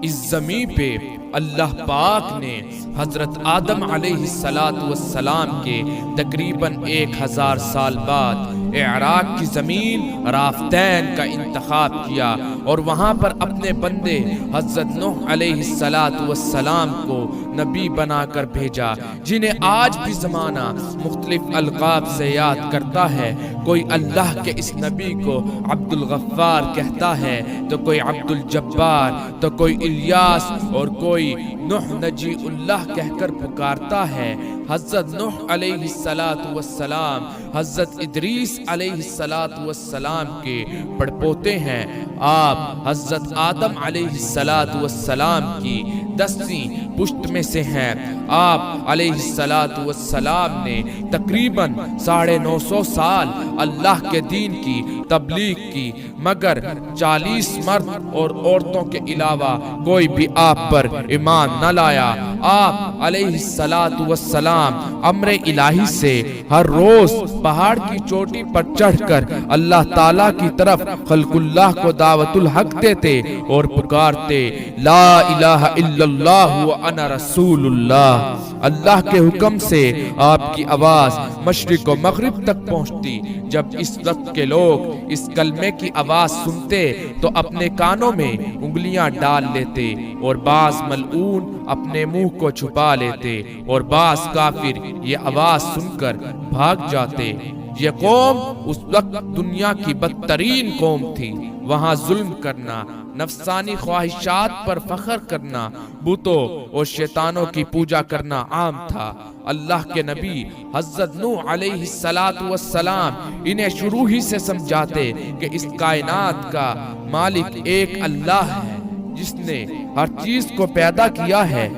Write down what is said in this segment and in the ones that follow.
اس زمین پہ اللہ پاک نے حضرت آدم علیہ السلام کے تقریباً 1000 سال بعد عراق کی زمین رافتین کا انتخاب کیا اور وہاں پر اپنے بندے حضرت نوح علیہ السلام کو نبی بنا کر بھیجا، جنہیں آج بھی زمانہ مختلف القاب سے یاد کرتا ہے۔ کوئی اللہ کے اس نبی کو عبد الغفار کہتا ہے، تو کوئی عبد الجبار، تو کوئی الیاس، اور کوئی نوح نجی اللہ کہہ کر پکارتا ہے۔ حضرت نوح علیہ السلام حضرت ادریس علیہ السلام کے پڑپوتے ہیں۔ آپ حضرت آدم علیہ السلام کی 10ویں پشت میں سے ہیں۔ آپ علیہ السلام نے تقریباً 950 سال اللہ کے دین کی تبلیغ کی، مگر 40 مرد اور عورتوں کے علاوہ کوئی بھی آپ پر ایمان نہ لایا۔ آپ علیہ السلام امر الہی سے ہر روز پہاڑ کی چوٹی پر چڑھ کر اللہ تعالیٰ کی طرف خلق اللہ کو دعوت الحق دیتے اور پکارتے، لا الہ الا اللہ وانا رسول اللہ۔ اللہ کے حکم سے آپ کی آواز مشرق و مغرب تک پہنچتی۔ جب اس وقت کے لوگ اس کلمے کی آواز سنتے تو اپنے کانوں میں انگلیاں ڈال لیتے، اور بعض ملعون اپنے منہ کو چھپا لیتے، اور بعض کافر یہ آواز سن کر بھاگ جاتے۔ یہ قوم اس وقت دنیا کی بدترین قوم تھی۔ وہاں ظلم کرنا، نفسانی خواہشات پر فخر کرنا، بتوں اور شیطانوں کی پوجا کرنا عام تھا۔ اللہ کے نبی حضرت نوح علیہ السلام انہیں شروع ہی سے سمجھاتے کہ اس کائنات کا مالک ایک اللہ ہے، جس نے ہر چیز کو پیدا کیا ہے۔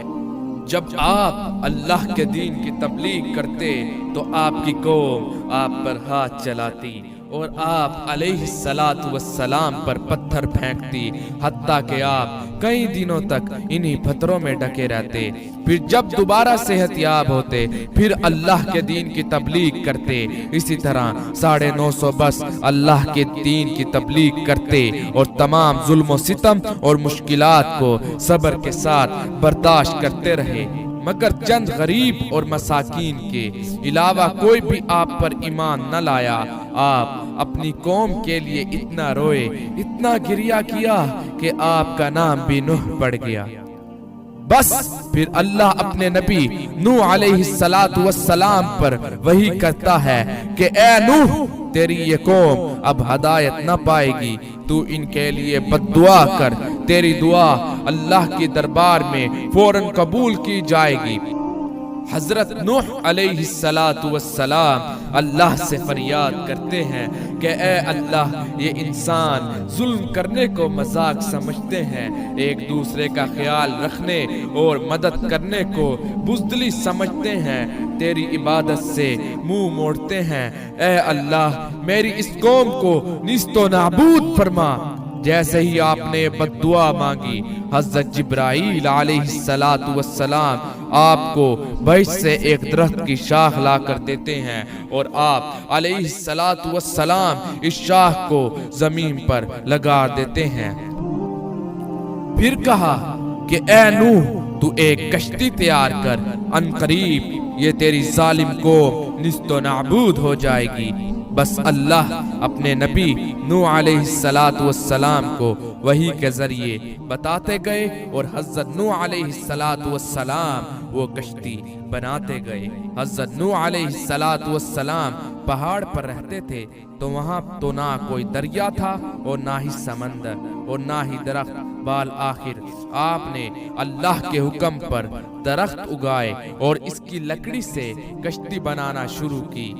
جب آپ اللہ کے دین کی تبلیغ کرتے تو آپ کی قوم آپ پر ہاتھ چلاتی اور آپ علیہ السلام پر پتھر پھینکتی، حتیٰ کہ آپ کئی دنوں تک انہی پتھروں میں ڈھکے رہتے۔ پھر جب دوبارہ صحت یاب ہوتے پھر اللہ کے دین کی تبلیغ کرتے۔ اسی طرح 950 برس اللہ کے دین کی تبلیغ کرتے اور تمام ظلم و ستم اور مشکلات کو صبر کے ساتھ برداشت کرتے رہے، مگر چند غریب اور مساکین کے علاوہ کوئی بھی آپ پر ایمان نہ لایا۔ آپ اپنی قوم کے لیے اتنا روئے، اتنا گریہ کیا کہ آپ کا نام بھی نوح پڑ گیا۔ بس پھر اللہ اپنے نبی نوح علیہ السلام پر وحی کرتا ہے کہ اے نوح، تیری یہ قوم اب ہدایت نہ پائے گی، تو ان کے لیے بد دعا کر، تیری دعا اللہ کی دربار میں فوراً قبول کی جائے گی۔ حضرت نوح علیہ السلام اللہ سے فریاد کرتے ہیں کہ اے اللہ، یہ انسان ظلم کرنے کو مذاق سمجھتے ہیں، ایک دوسرے کا خیال رکھنے اور مدد کرنے کو بزدلی سمجھتے ہیں، تیری عبادت سے منہ موڑتے ہیں۔ اے اللہ، میری اس قوم کو نیست و نابود فرما۔ جیسے ہی آپ نے بد دعا مانگی، حضرت جبرائیل علیہ السلام آپ کو بہشت سے ایک درخت کی شاخ لا کر دیتے ہیں، اور آپ علیہ السلام اس شاخ کو زمین پر لگا دیتے ہیں۔ پھر کہا کہ اے نوح، تو ایک کشتی تیار کر، ان قریب یہ تیری ظالم قوم نیست و نابود ہو جائے گی۔ بس اللہ اپنے نبی نوح علیہ السلام کو وحی کے ذریعے بتاتے گئے، اور حضرت نوح علیہ السلام وہ کشتی بناتے گئے۔ حضرت نوح علیہ السلام پہاڑ پر رہتے تھے، تو وہاں تو نہ کوئی دریا تھا اور نہ ہی سمندر اور نہ ہی درخت، بالآخر آپ نے اللہ کے حکم پر درخت اگائے اور اس کی لکڑی سے کشتی بنانا شروع کی۔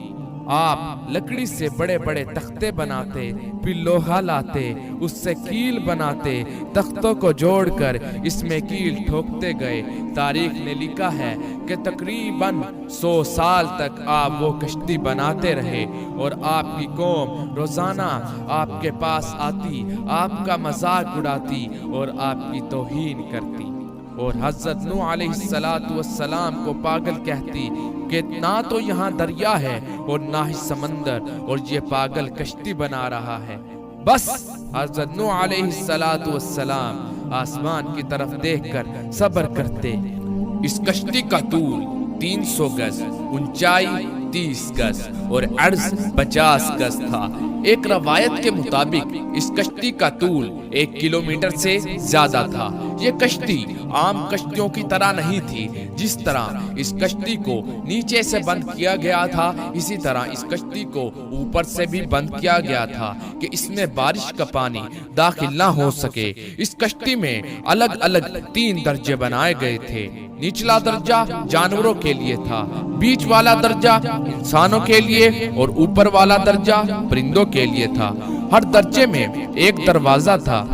آپ لکڑی سے بڑے بڑے تختے بناتے، پھر لوہا لاتے، اس سے کیل بناتے، تختوں کو جوڑ کر اس میں کیل ٹھوکتے گئے۔ تاریخ نے لکھا ہے کہ تقریباً 100 سال تک آپ وہ کشتی بناتے رہے، اور آپ کی قوم روزانہ آپ کے پاس آتی، آپ کا مذاق اڑاتی اور آپ کی توہین کرتی، اور حضرت نوح علیہ السلام کو پاگل کہتی کہ نہ تو یہاں دریا ہے اور نہ ہی سمندر، اور یہ پاگل کشتی بنا رہا ہے۔ بس حضرت نوح علیہ السلام آسمان کی طرف دیکھ کر صبر کرتے۔ اس کشتی کا طول 300 گز، اونچائی 30 گز اور عرض 50 گز تھا۔ ایک روایت کے مطابق اس کشتی کا طول 1 کلومیٹر سے زیادہ تھا۔ یہ کشتی عام کشتیوں کی طرح نہیں تھی۔ جس طرح اس کشتی کو نیچے سے بند کیا گیا تھا، اسی طرح اس کشتی کو اوپر سے بھی بند کیا گیا تھا کہ اس میں بارش کا پانی داخل نہ ہو سکے۔ اس کشتی میں الگ الگ 3 درجے بنائے گئے تھے۔ نچلا درجہ جانوروں کے لیے تھا، بیچ والا درجہ انسانوں کے لیے اور اوپر والا درجہ پرندوں کے لیے تھا۔ ہر درجے میں ایک دروازہ تھا۔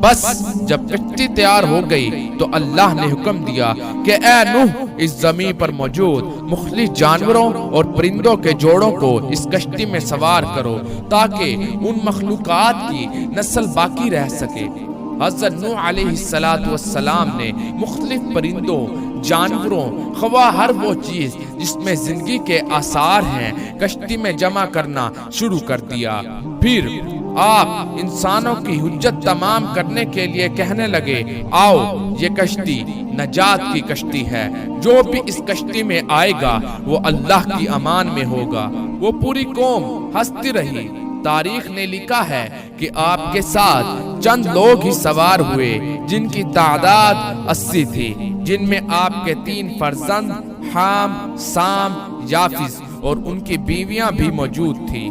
بس جب کشتی تیار ہو گئی تو اللہ نے حکم دیا کہ اے نوح، اس زمین پر موجود مختلف جانوروں اور پرندوں کے جوڑوں کو اس کشتی میں سوار کرو تاکہ ان مخلوقات کی نسل باقی رہ سکے۔ حضرت نوح علیہ السلام نے مختلف پرندوں، جانوروں، خواہ ہر وہ چیز جس میں زندگی کے آثار ہیں، کشتی میں جمع کرنا شروع کر دیا۔ پھر آپ انسانوں کی حجت تمام کرنے کے لیے کہنے لگے، آؤ یہ کشتی نجات کی کشتی ہے، جو بھی اس کشتی میں آئے گا وہ اللہ کی امان میں ہوگا۔ وہ پوری قوم ہنستی رہی۔ تاریخ نے لکھا ہے کہ آپ کے ساتھ چند لوگ ہی سوار ہوئے جن کی تعداد 80 تھی، جن میں آپ کے 3 فرزند حام، سام، یافس اور ان کی بیویاں بھی موجود تھی۔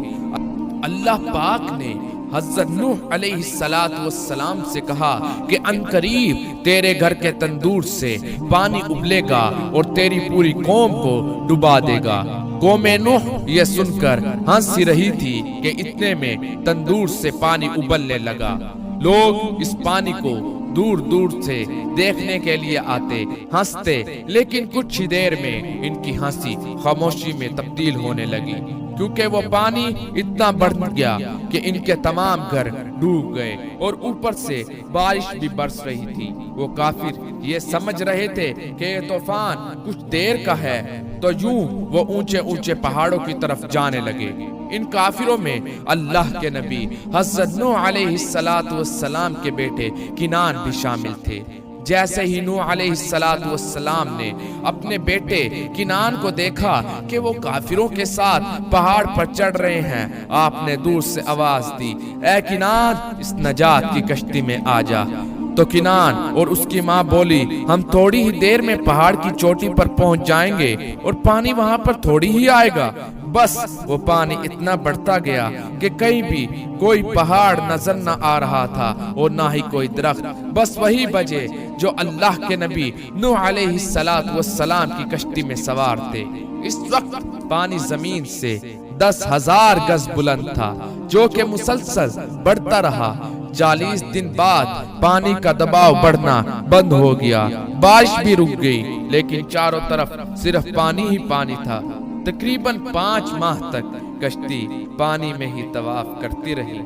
اللہ پاک نے حضرت نوح علیہ السلام سے کہا کہ عنقریب تیرے گھر کے تندور سے پانی ابلے گا اور تیری پوری قوم کو ڈبا دے گا۔ قوم نوح یہ سن کر ہنس رہی تھی کہ اتنے میں تندور سے پانی ابلنے لگا۔ لوگ اس پانی کو دور دور سے دیکھنے کے لیے آتے، ہنستے، لیکن کچھ ہی دیر میں ان کی ہنسی خاموشی میں تبدیل ہونے لگی، کیونکہ وہ پانی اتنا بڑھ گیا کہ ان کے تمام گھر ڈوب گئے اور اوپر سے بارش بھی برس رہی تھی۔ وہ کافر یہ سمجھ رہے تھے کہ یہ طوفان کچھ دیر کا ہے، تو یوں وہ اونچے اونچے پہاڑوں کی طرف جانے لگے۔ ان کافروں میں اللہ کے نبی حضرت نوح علیہ السلام کے بیٹے کنان بھی شامل تھے۔ جیسے ہی نوح علیہ السلام نے اپنے بیٹے کنان کو دیکھا کہ وہ کافروں کے ساتھ پہاڑ پر چڑھ رہے ہیں، آپ نے دور سے آواز دی، اے کنان، اس نجات کی کشتی میں آ جا۔ تو کنان اور اس کی ماں بولی، ہم تھوڑی ہی دیر میں پہاڑ کی چوٹی پر پہنچ جائیں گے اور پانی وہاں پر تھوڑی ہی آئے گا۔ بس وہ پانی اتنا بڑھتا گیا کہ کہیں بھی کوئی پہاڑ نظر نہ آ رہا تھا اور نہ ہی کوئی درخت۔ بس وہی بجے جو اللہ کے نبی نوح علیہ السلام کی کشتی میں سوار تھے۔ اس وقت پانی زمین سے 10,000 گز بلند تھا، جو کہ مسلسل بڑھتا رہا۔ 40 دن بعد پانی کا دباؤ بڑھنا بند ہو گیا، بارش بھی رک گئی، لیکن چاروں طرف صرف پانی ہی پانی تھا۔ تقریباً 5 ماہ تک کشتی پانی میں ہی طواف کرتی رہی،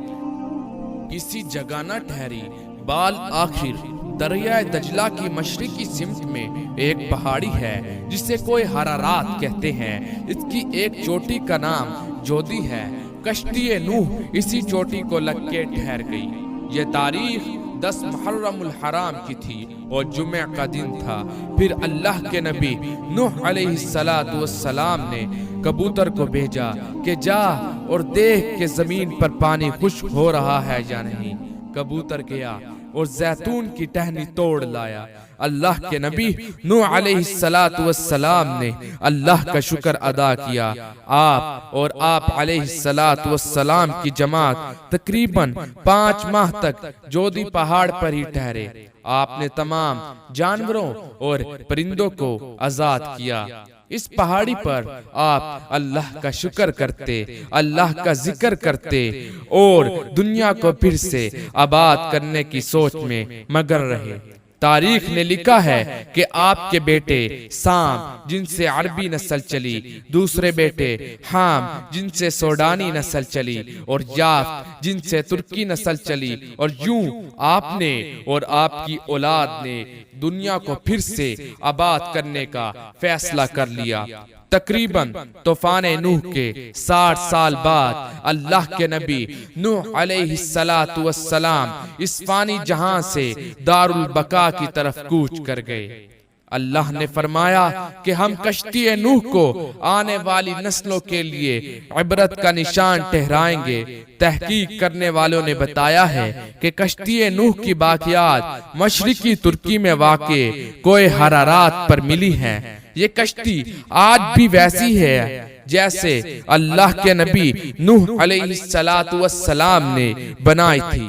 کسی جگہ نہ ٹھہری۔ بالآخر دریائے دجلہ کی مشرقی سمت میں ایک پہاڑی ہے جسے کوئی حرارات کہتے ہیں۔ اس کی ایک چوٹی کا نام جودی ہے۔ کشتی نوح اسی چوٹی کو لگ کے ٹھہر گئی۔ یہ تاریخ 10 محرم الحرام کی تھی اور جمعہ کا دن تھا۔ پھر اللہ کے نبی نوح علیہ السلام نے کبوتر کو بھیجا کہ جا اور دیکھ کہ زمین پر پانی خشک ہو رہا ہے یا نہیں۔ کبوتر گیا اور زیتون کی ٹہنی توڑ لایا۔ اللہ کے نبی نوح علیہ السلام نے اللہ کا شکر ادا کیا۔ آپ اور آپ علیہ السلام کی جماعت تقریباً 5 ماہ تک جودی پہاڑ پر ہی ٹھہرے۔ آپ نے تمام جانوروں اور پرندوں کو آزاد کیا۔ اس پہاڑی پر آپ اللہ کا شکر کرتے، اللہ کا ذکر کرتے اور دنیا کو پھر سے آباد کرنے کی سوچ میں مگن رہے۔ تاریخ نے لکھا ہے کہ آپ کے بیٹے سام، جن سے عربی نسل چلی، دوسرے بیٹے حام، جن سے سوڈانی نسل چلی، اور یافت، جن سے ترکی نسل چلی، اور یوں آپ نے اور آپ کی اولاد نے دنیا کو پھر سے آباد کرنے کا فیصلہ کر لیا۔ تقریباً طوفان نوح کے 60 سال بعد اللہ کے نبی نوح علیہ السلام اس فانی جہاں سے دار البقا کی طرف کوچ کر گئے۔ اللہ نے فرمایا کہ ہم کشتی نوح کو آنے والی نسلوں کے لیے عبرت کا نشان ٹھہرائیں گے۔ تحقیق کرنے والوں نے بتایا ہے کہ کشتی نوح کی باقیات مشرقی ترکی میں واقع کوہ حرارات پر ملی ہیں۔ یہ کشتی آج بھی ویسی ہے جیسے اللہ کے نبی نوح علیہ السلام نے بنائی تھی۔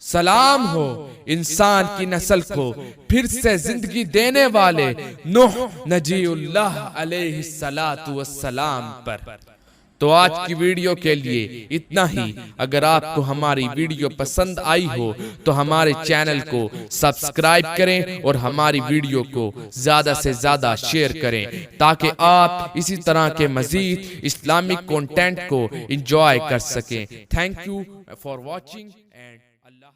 سلام ہو انسان کی نسل کو پھر سے زندگی دینے والے نوح نجی اللہ علیہ السلام پر۔ تو آج کی ویڈیو کے لیے اتنا ہی۔ اگر آپ کو ہماری ویڈیو پسند آئی ہو تو ہمارے چینل کو سبسکرائب کریں اور ہماری ویڈیو کو زیادہ سے زیادہ شیئر کریں تاکہ آپ اسی طرح کے مزید اسلامک کنٹینٹ کو انجوائے کر سکیں۔ Thank you for watching and Allah